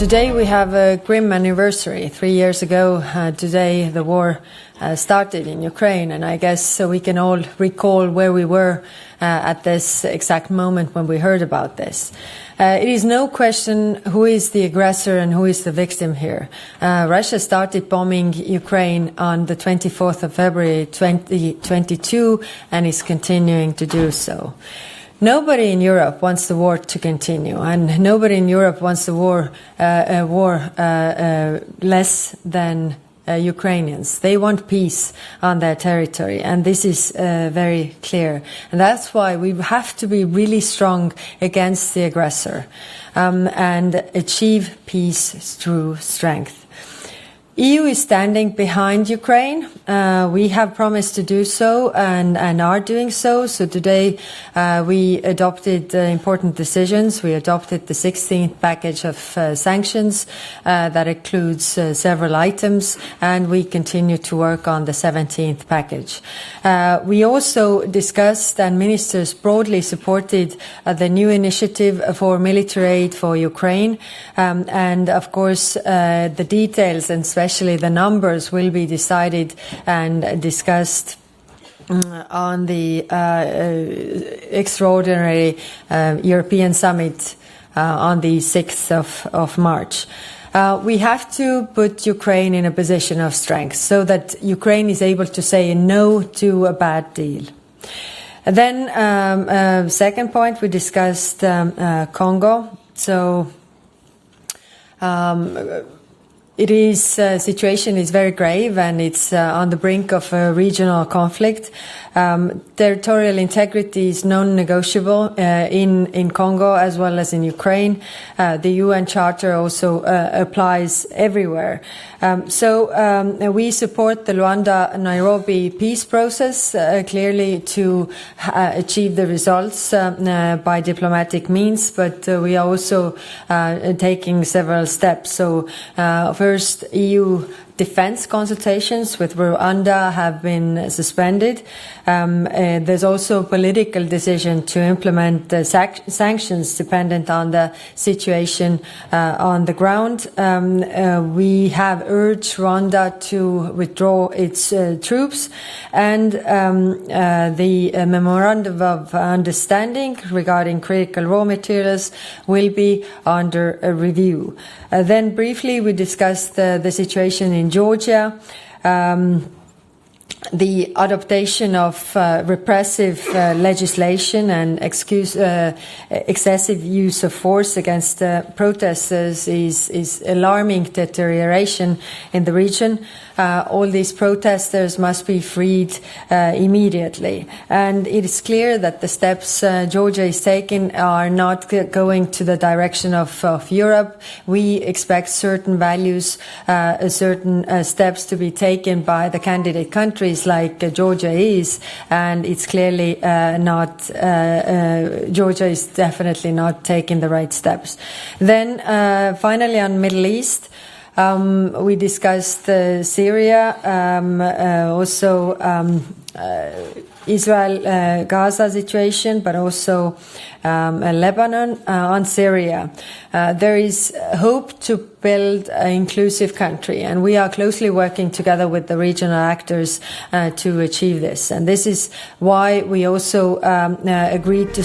Today we have a grim anniversary. 3 years ago today the war started in Ukraine, and I guess so we can all recall where we were at this exact moment when we heard about this. It is no question who is the aggressor and who is the victim here. Russia started bombing Ukraine on the 24th of February 2022 and is continuing to do so. Nobody in Europe wants the war to continue, and nobody in Europe wants the war less than Ukrainians. They want peace on their territory, and this is very clear. And that's why we have to be really strong against the aggressor and achieve peace through strength. EU is standing behind Ukraine. We have promised to do so and are doing so. So today we adopted important decisions. We adopted the 16th package of sanctions that includes several items, and we continue to work on the 17th package. We also discussed, and ministers broadly supported, the new initiative for military aid for Ukraine. And of course the details and especially the numbers will be decided and discussed on the extraordinary European summit on the 6th of March. We have to put Ukraine in a position of strength so that Ukraine is able to say no to a bad deal. Then, second point, we discussed Congo. So situation is very grave, and it's on the brink of a regional conflict. Territorial integrity is non-negotiable in Congo as well as in Ukraine. The UN Charter also applies everywhere. We support the Rwanda-Nairobi peace process clearly to achieve the results by diplomatic means, but we are also taking several steps. So first, EU defense consultations with Rwanda have been suspended. There's also a political decision to implement sanctions dependent on the situation on the ground. We have urged Rwanda to withdraw its troops, and the memorandum of understanding regarding critical raw materials will be under a review. Then briefly we discussed the situation in Georgia, the adoption of repressive legislation and excessive use of force against protesters is alarming deterioration in the region. All these protesters must be freed immediately. And it is clear that the steps Georgia is taking are not going to the direction of Europe. We expect certain values, certain steps to be taken by the candidate countries like Georgia is, and it's clearly not, Georgia is definitely not taking the right steps. Then finally on Middle East, we discussed Syria, also Israel-Gaza situation, but also Lebanon. On Syria, there is hope to build an inclusive country, and we are closely working together with the regional actors to achieve this. And this is why we also agreed to